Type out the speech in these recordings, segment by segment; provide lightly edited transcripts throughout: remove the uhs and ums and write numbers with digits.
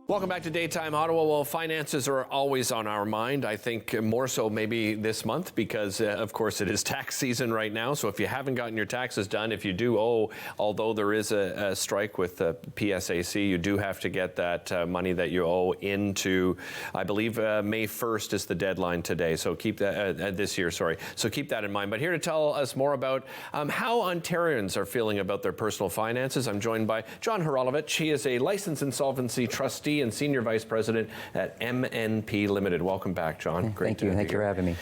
Welcome back to Daytime Ottawa. Well, finances are always on our mind. I think more so maybe this month because, of course, it is tax season right now. So if you haven't gotten your taxes done, if you do owe, although there is a strike with the PSAC, you do have to get that money that you owe into, I believe, May 1st is the deadline today. So keep that, this year, sorry. So keep that in mind. But here to tell us more about how Ontarians are feeling about their personal finances, I'm joined by John Haralovich. He is a licensed insolvency trustee and Senior Vice President at MNP Limited. Welcome back, John. Great. Thank you. Thank you for having me.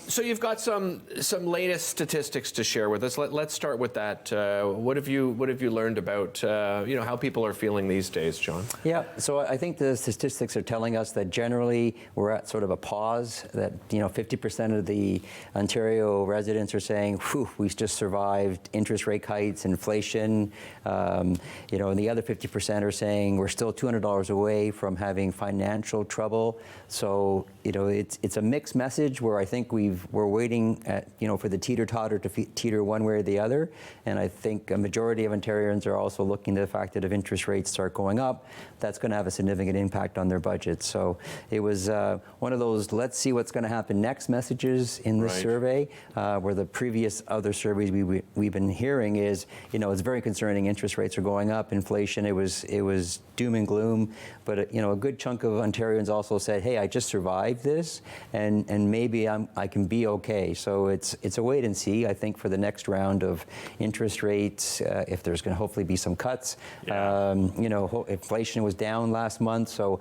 So you've got some latest statistics to share with us. Let's start with that. What have you learned about how people are feeling these days, John? Yeah. So I think the statistics are telling us that generally we're at sort of a pause. That 50% of the Ontario residents are saying, "Whew, we've just survived interest rate hikes, inflation." And the other 50% are saying we're still $200 away from having financial trouble. So it's a mixed message where I think we're waiting at for the teeter-totter to teeter one way or the other. And I think a majority of Ontarians are also looking to the fact that if interest rates start going up, that's going to have a significant impact on their budget. So it was one of those let's see what's going to happen next messages in this survey, where the previous other surveys we've been hearing is it's very concerning. Interest rates are going up, inflation. It was doom and gloom. But a good chunk of Ontarians also said, "Hey, I just survived this, and maybe I can be okay." So it's a wait and see. I think for the next round of interest rates, if there's going to hopefully be some cuts. Yeah. Inflation was down last month, so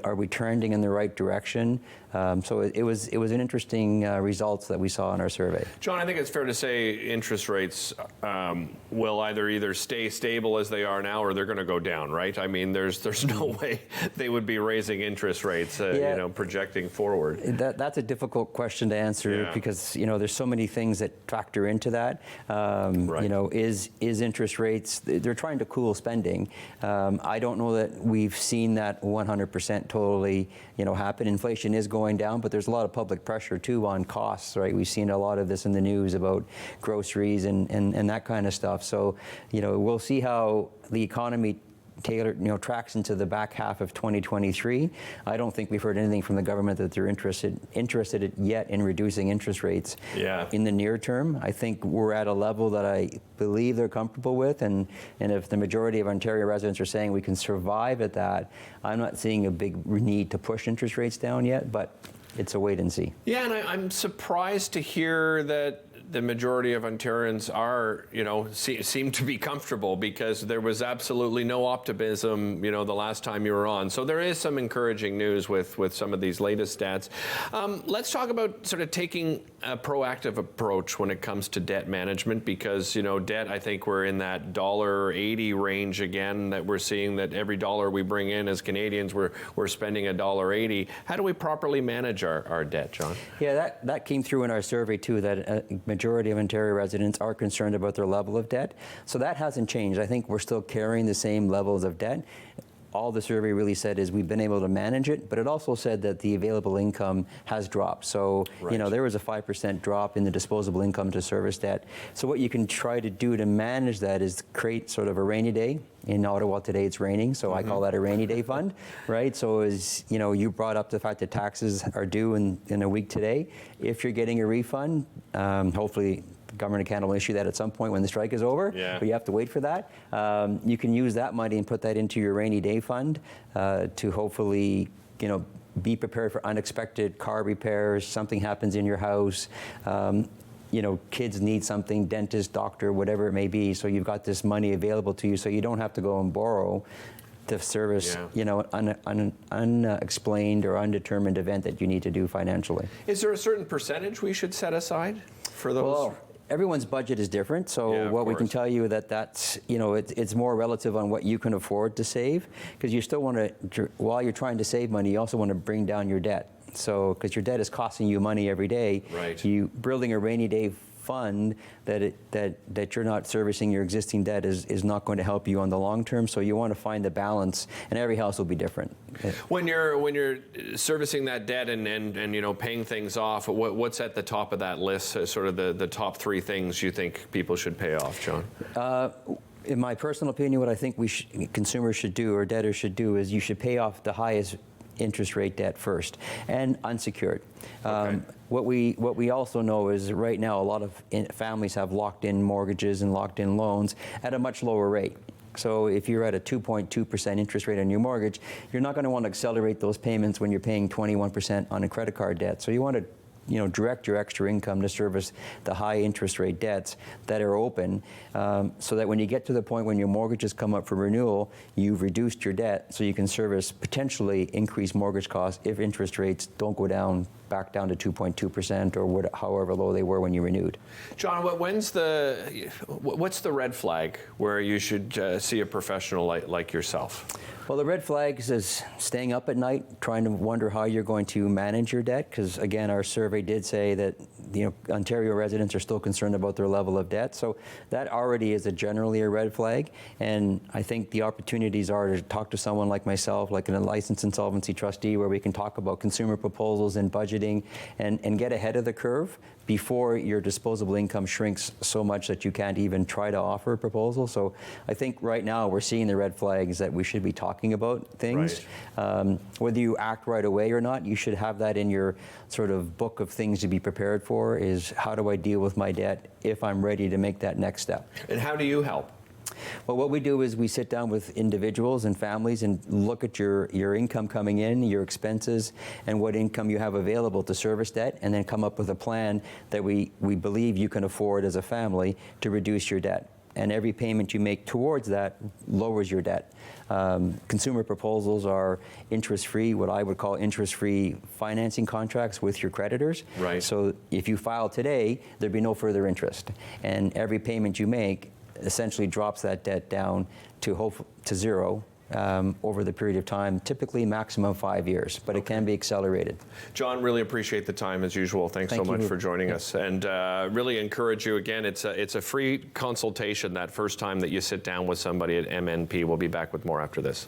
are we trending in the right direction? So it was an interesting results that we saw in our survey. John, I think it's fair to say interest rates will either stay stable as they are now, or they're going to go down, right? I mean, there's no way they would be raising interest rates, projecting forward. That's a difficult question to answer because there's so many things that factor into that. Is interest rates? They're trying to cool spending. I don't know that we've seen that 100% totally happen. Inflation is going down, but there's a lot of public pressure too on costs, right? We've seen a lot of this in the news about groceries and that kind of stuff. So we'll see how the economy tracks into the back half of 2023. I don't think we've heard anything from the government that they're interested yet in reducing interest rates in the near term. I think we're at a level that I believe they're comfortable with, and if the majority of Ontario residents are saying we can survive at that, I'm not seeing a big need to push interest rates down yet, but it's a wait and see. Yeah, and I'm surprised to hear that the majority of Ontarians are, seem to be comfortable, because there was absolutely no optimism, the last time you were on. So there is some encouraging news with some of these latest stats. Let's talk about sort of taking a proactive approach when it comes to debt management, because, debt, I think we're in that $1.80 range again, that we're seeing that every dollar we bring in as Canadians, we're spending $1.80. How do we properly manage our debt, John? Yeah, that came through in our survey too, that majority of Ontario residents are concerned about their level of debt. So that hasn't changed. I think we're still carrying the same levels of debt. All the survey really said is we've been able to manage it, but it also said that the available income has dropped. So, there was a 5% drop in the disposable income to service debt. So what you can try to do to manage that is create sort of a rainy day. In Ottawa today it's raining, so I call that a rainy day fund, right? So as you brought up the fact that taxes are due in a week today. If you're getting a refund, hopefully the Government of Canada will issue that at some point when the strike is over, but you have to wait for that. You can use that money and put that into your rainy day fund to hopefully, be prepared for unexpected car repairs, something happens in your house, kids need something, dentist, doctor, whatever it may be. So you've got this money available to you, so you don't have to go and borrow to service, an unexplained or undetermined event that you need to do financially. Is there a certain percentage we should set aside for those? Well, everyone's budget is different, so what we can tell you that's it's more relative on what you can afford to save, because you still want to, while you're trying to save money, you also want to bring down your debt. So because your debt is costing you money every day, you building a rainy day fund that you're not servicing your existing debt is not going to help you on the long term. So you want to find the balance, and every house will be different. When you're servicing that debt and paying things off, what's at the top of that list? Sort of the top three things you think people should pay off, John? In my personal opinion, what I think consumers should do, or debtors should do, is you should pay off the highest interest rate debt first, and unsecured. Okay. What we also know is right now a lot of families have locked in mortgages and locked in loans at a much lower rate. So if you're at a 2.2% interest rate on your mortgage, you're not going to want to accelerate those payments when you're paying 21% on a credit card debt. So you want to direct your extra income to service the high interest rate debts that are open, so that when you get to the point when your mortgages come up for renewal, you've reduced your debt so you can service potentially increased mortgage costs if interest rates don't go back down to 2.2% or however low they were when you renewed. John, what's the red flag where you should see a professional like yourself? Well, the red flags is staying up at night, trying to wonder how you're going to manage your debt, because again, our survey did say that Ontario residents are still concerned about their level of debt. So that already is generally a red flag. And I think the opportunities are to talk to someone like myself, like a licensed insolvency trustee, where we can talk about consumer proposals and budgeting and get ahead of the curve before your disposable income shrinks so much that you can't even try to offer a proposal. So I think right now we're seeing the red flags that we should be talking about things. Right. Whether you act right away or not, you should have that in your sort of book of things to be prepared for, is how do I deal with my debt if I'm ready to make that next step. And how do you help? Well, what we do is we sit down with individuals and families and look at your income coming in, your expenses, and what income you have available to service debt, and then come up with a plan that we believe you can afford as a family to reduce your debt. And every payment you make towards that lowers your debt. Consumer proposals are interest-free, what I would call interest-free financing contracts with your creditors. Right. So if you file today, there'd be no further interest. And every payment you make essentially drops that debt down to zero over the period of time, typically maximum 5 years, but it can be accelerated. John, really appreciate the time as usual. Thanks so much for joining us, and really encourage you again. It's a free consultation that first time that you sit down with somebody at MNP. We'll be back with more after this.